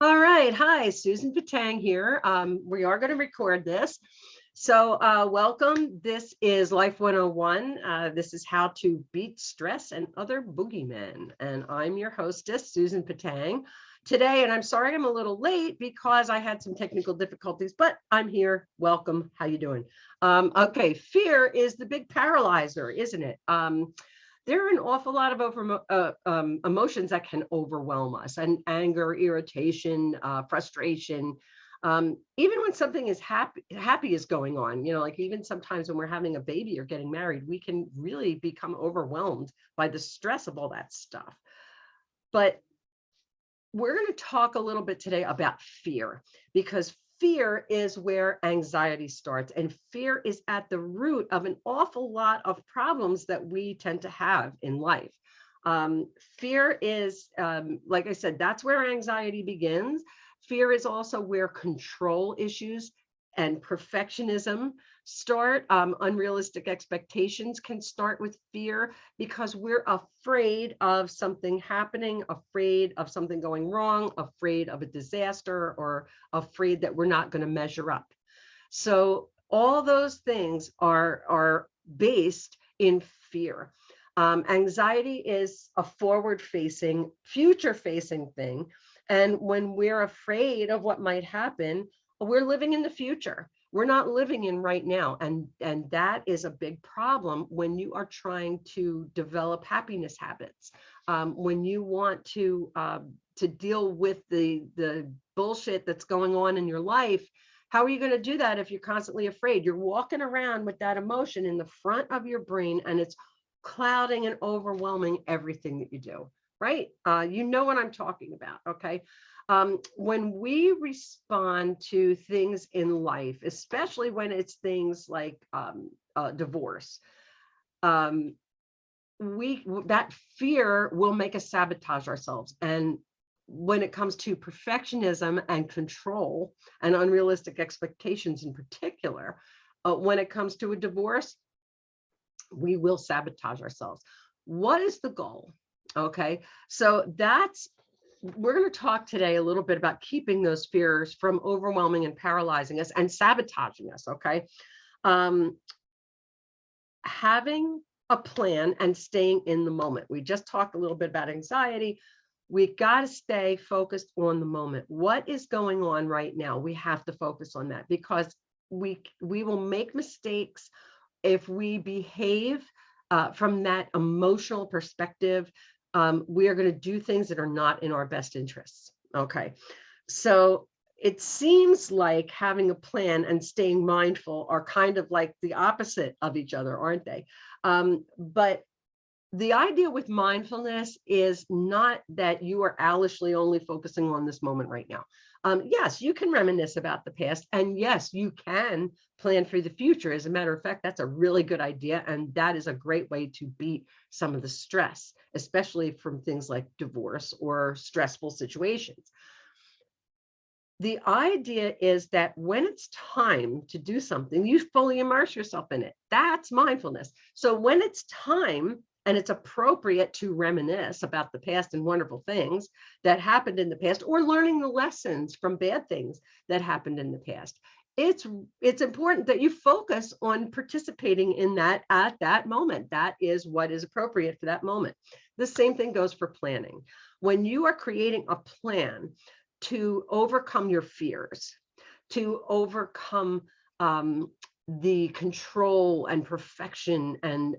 All right. Hi, Susan Patang here. We are going to record this. So welcome. This is Life 101. This is how to beat stress and other boogeymen. And I'm your hostess, Susan Patang. Today, and I'm sorry I'm a little late because I had some technical difficulties, but I'm here. Welcome. How you doing? Okay, fear is the big paralyzer, isn't it? There are an awful lot of emotions that can overwhelm us, and anger, irritation, frustration. Even when something is happy is going on, like even sometimes when we're having a baby or getting married, we can really become overwhelmed by the stress of all that stuff. But we're going to talk a little bit today about fear, because fear is where anxiety starts, and fear is at the root of an awful lot of problems that we tend to have in life. Fear is, like I said, that's where anxiety begins. Fear is also where control issues and perfectionism start. Unrealistic expectations can start with fear because we're afraid of something happening, afraid of something going wrong, afraid of a disaster, or afraid that we're not going to measure up. So all those things are based in fear. Anxiety is a forward-facing, future-facing thing. And when we're afraid of what might happen, we're living in the future. We're not living in right now. And that is a big problem when you are trying to develop happiness habits. When you want to deal with the bullshit that's going on in your life, how are you going to do that if you're constantly afraid? You're walking around with that emotion in the front of your brain, and it's clouding and overwhelming everything that you do, right? You know what I'm talking about, okay? When we respond to things in life, especially when it's things like divorce, that fear will make us sabotage ourselves. And when it comes to perfectionism and control and unrealistic expectations in particular, when it comes to a divorce, we will sabotage ourselves. What is the goal? Okay, so we're going to talk today a little bit about keeping those fears from overwhelming and paralyzing us and sabotaging us. Okay, having a plan and staying in the moment. We just talked a little bit about anxiety. We got to stay focused on the moment. What is going on right now? We have to focus on that, because we will make mistakes if we behave from that emotional perspective. We are going to do things that are not in our best interests. Okay, so it seems like having a plan and staying mindful are kind of like the opposite of each other, aren't they? But the idea with mindfulness is not that you are owlishly only focusing on this moment right now. Yes, you can reminisce about the past, and yes, you can plan for the future. As a matter of fact, that's a really good idea, and that is a great way to beat some of the stress, especially from things like divorce or stressful situations. The idea is that when it's time to do something, you fully immerse yourself in it. That's mindfulness. So when it's time and it's appropriate to reminisce about the past and wonderful things that happened in the past, or learning the lessons from bad things that happened in the past, it's important that you focus on participating in that at that moment. That is what is appropriate for that moment. The same thing goes for planning. When you are creating a plan to overcome your fears, to overcome the control and perfection and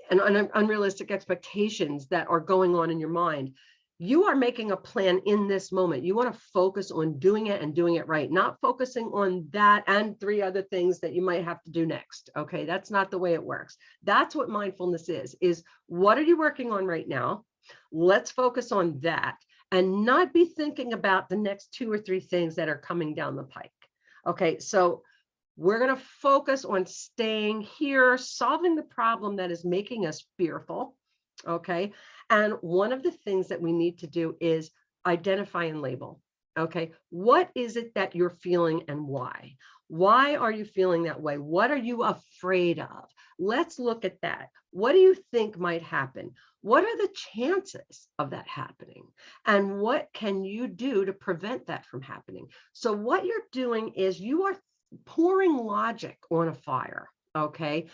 unrealistic expectations that are going on in your mind, you are making a plan in this moment. You want to focus on doing it and doing it right, not focusing on that and 3 other things that you might have to do next. Okay, that's not the way it works. That's what mindfulness is what are you working on right now? Let's focus on that and not be thinking about the next 2 or 3 things that are coming down the pike. Okay, so we're going to focus on staying here, solving the problem that is making us fearful. Okay, and one of the things that we need to do is identify and label. Okay, what is it that you're feeling and why? Why are you feeling that way? What are you afraid of? Let's look at that. What do you think might happen? What are the chances of that happening? And what can you do to prevent that from happening? So what you're doing is you are pouring logic on a fire, okay?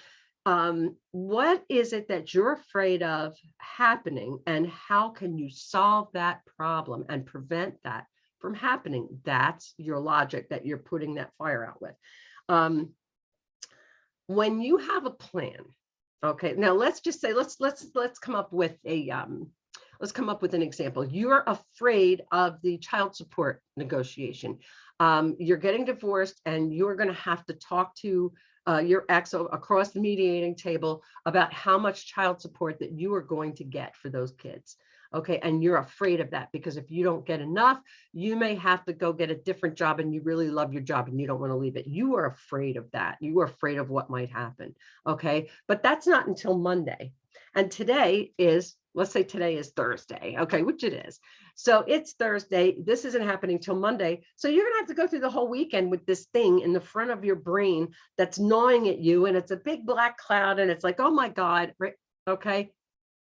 What is it that you're afraid of happening, and how can you solve that problem and prevent that from happening? That's your logic that you're putting that fire out with. When you have a plan, okay, now let's just say let's come up with a let's come up with an example. You're afraid of the child support negotiation. You're getting divorced, and you're going to have to talk to your ex across the mediating table about how much child support that you are going to get for those kids. Okay, and you're afraid of that because if you don't get enough, you may have to go get a different job, and you really love your job and you don't want to leave it. You are afraid of that. You are afraid of what might happen. Okay, but that's not until Monday. And today is, let's say today is Thursday, okay, which it is. So it's Thursday. This isn't happening till Monday. So you're going to have to go through the whole weekend with this thing in the front of your brain that's gnawing at you. And it's a big black cloud. And it's like, oh my God, right? Okay.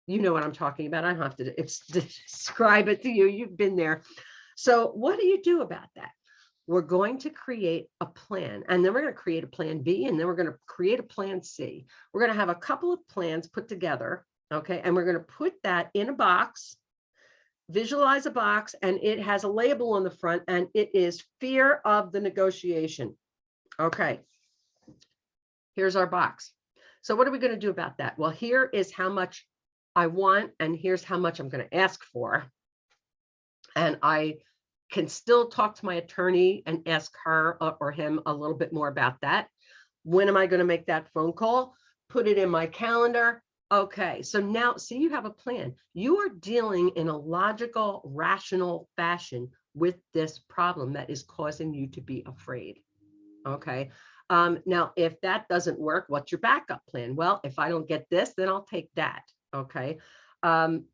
You know what I'm talking about. I don't have to describe it to you. You've been there. So what do you do about that? We're going to create a plan, and then we're going to create a plan B, and then we're going to create a plan C. We're going to have a couple of plans put together, okay? And we're going to put that in a box, visualize a box, and it has a label on the front, and it is fear of the negotiation. Okay, here's our box. So what are we going to do about that? Well, here is how much I want, and here's how much I'm going to ask for. And I can still talk to my attorney and ask her or him a little bit more about that. When am I going to make that phone call? Put it in my calendar. Okay, so now see, you have a plan. You are dealing in a logical, rational fashion with this problem that is causing you to be afraid. Okay. Now, if that doesn't work, what's your backup plan? Well, if I don't get this, then I'll take that. Okay.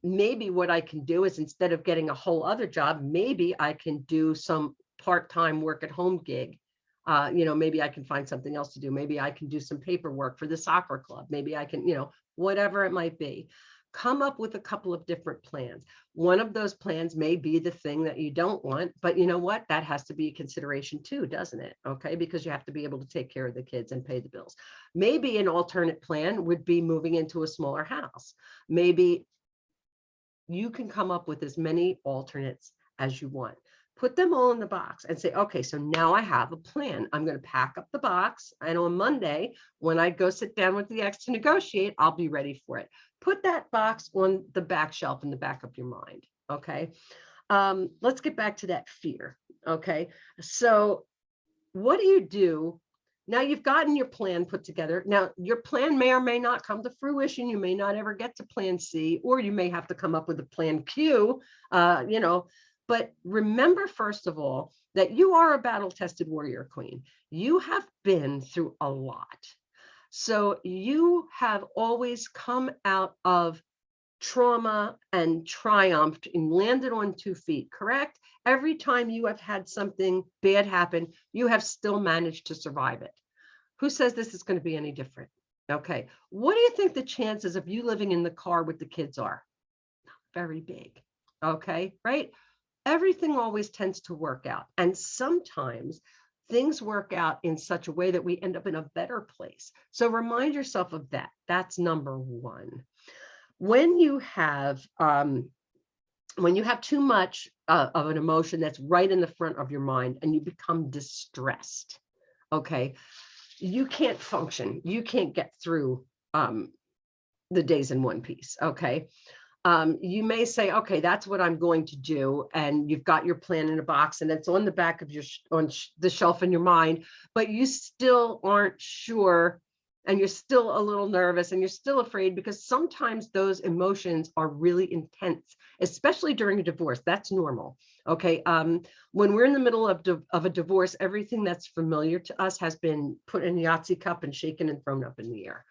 Maybe what I can do is, instead of getting a whole other job, maybe I can do some part-time work at home gig. Maybe I can find something else to do. Maybe I can do some paperwork for the soccer club. Maybe I can, whatever it might be. Come up with a couple of different plans. One of those plans may be the thing that you don't want, but you know what? That has to be a consideration too, doesn't it? Okay, because you have to be able to take care of the kids and pay the bills. Maybe an alternate plan would be moving into a smaller house. Maybe you can come up with as many alternates as you want. Put them all in the box and say, okay, so now I have a plan. I'm going to pack up the box. And on Monday, when I go sit down with the ex to negotiate, I'll be ready for it. Put that box on the back shelf in the back of your mind. Okay. Let's get back to that fear. Okay. So what do you do? Now you've gotten your plan put together. Now your plan may or may not come to fruition. You may not ever get to plan C, or you may have to come up with a plan Q, but remember, first of all, that you are a battle-tested warrior queen. You have been through a lot. So you have always come out of trauma and triumphed and landed on 2 feet, correct? Every time you have had something bad happen, you have still managed to survive it. Who says this is going to be any different? Okay. What do you think the chances of you living in the car with the kids are? Very big. Okay. Right. Everything always tends to work out. And sometimes things work out in such a way that we end up in a better place. So remind yourself of that. That's number one. When you have too much of an emotion that's right in the front of your mind, and you become distressed, okay, you can't function. You can't get through the days in one piece. Okay. You may say, okay, that's what I'm going to do. And you've got your plan in a box, and it's on the back of the shelf in your mind, but you still aren't sure. And you're still a little nervous, and you're still afraid, because sometimes those emotions are really intense, especially during a divorce. That's normal. Okay. When we're in the middle of a divorce, everything that's familiar to us has been put in a Yahtzee cup and shaken and thrown up in the air.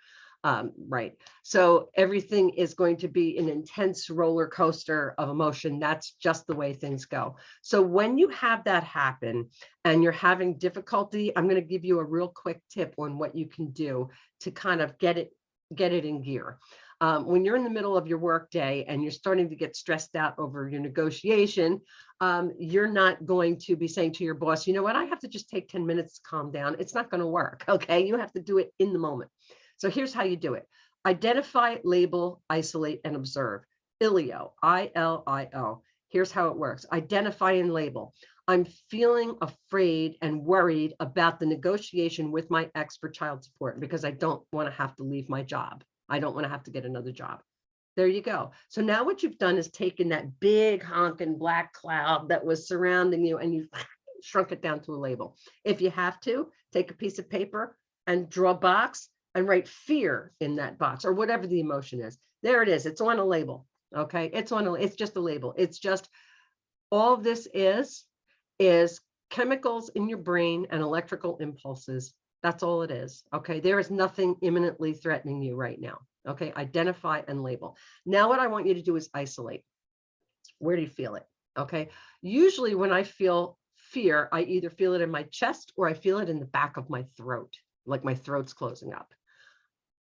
Right. So everything is going to be an intense roller coaster of emotion. That's just the way things go. So when you have that happen and you're having difficulty, I'm going to give you a real quick tip on what you can do to kind of get it get it in gear. When you're in the middle of your work day and you're starting to get stressed out over your negotiation, you're not going to be saying to your boss, you know what, I have to just take 10 minutes to calm down. It's not going to work. Okay. You have to do it in the moment. So here's how you do it. Identify, label, isolate, and observe. ILIO, ILIO. Here's how it works. Identify and label. I'm feeling afraid and worried about the negotiation with my ex for child support because I don't want to have to leave my job. I don't want to have to get another job. There you go. So now what you've done is taken that big honking black cloud that was surrounding you and you've shrunk it down to a label. If you have to, take a piece of paper and draw a box and write fear in that box or whatever the emotion is. There it is. It's on a label. Okay. It's just a label. It's just all this is chemicals in your brain and electrical impulses. That's all it is. Okay. There is nothing imminently threatening you right now. Okay. Identify and label. Now, what I want you to do is isolate. Where do you feel it? Okay. Usually when I feel fear, I either feel it in my chest or I feel it in the back of my throat, like my throat's closing up.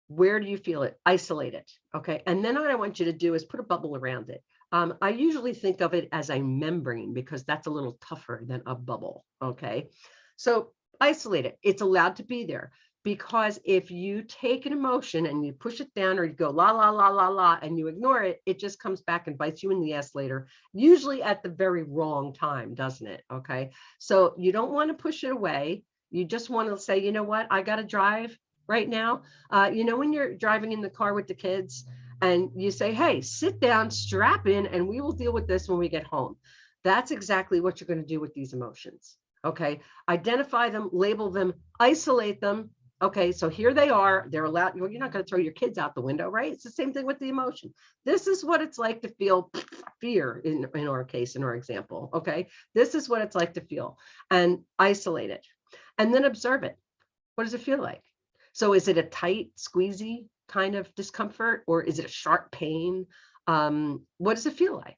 Where do you feel it? Isolate it. Okay. And then what I want you to do is put a bubble around it. I usually think of it as a membrane because that's a little tougher than a bubble. Okay. So isolate it. It's allowed to be there because if you take an emotion and you push it down or you go la, la, la, la, la, and you ignore it, it just comes back and bites you in the ass later, usually at the very wrong time, doesn't it? Okay. So you don't want to push it away. You just want to say, you know what? I got to drive right now. You know, when you're driving in the car with the kids and you say, hey, sit down, strap in, and we will deal with this when we get home. That's exactly what you're going to do with these emotions. Okay. Identify them, label them, isolate them. Okay. So here they are. They're allowed. You're not going to throw your kids out the window, right? It's the same thing with the emotion. This is what it's like to feel fear in our case, in our example. Okay. This is what it's like to feel and isolate it and then observe it. What does it feel like? So is it a tight, squeezy kind of discomfort or is it a sharp pain? What does it feel like?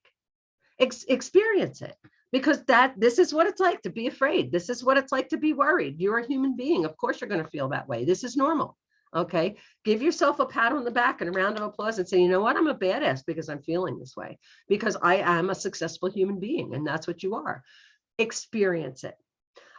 Experience it because this is what it's like to be afraid. This is what it's like to be worried. You're a human being. Of course, you're going to feel that way. This is normal. Okay. Give yourself a pat on the back and a round of applause and say, you know what? I'm a badass because I'm feeling this way because I am a successful human being. And that's what you are. Experience it.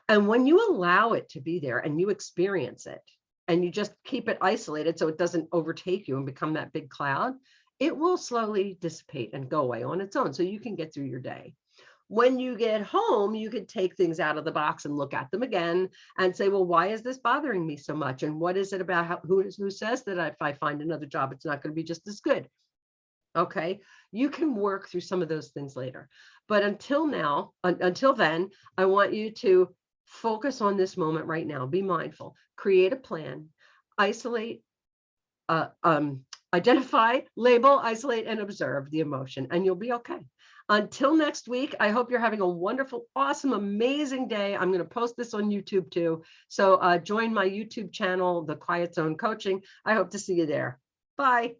And when you allow it to be there and you experience it, and you just keep it isolated so it doesn't overtake you and become that big cloud, it will slowly dissipate and go away on its own so you can get through your day. When you get home, you could take things out of the box and look at them again and say, well, why is this bothering me so much? And what is it about who says that if I find another job, it's not going to be just as good? Okay, you can work through some of those things later. But until then, I want you to focus on this moment right now. Be mindful, create a plan, isolate, identify, label, isolate, and observe the emotion, and you'll be okay. Until next week, I hope you're having a wonderful, awesome, amazing day. I'm going to post this on YouTube too. So join my YouTube channel, The Quiet Zone Coaching. I hope to see you there. Bye.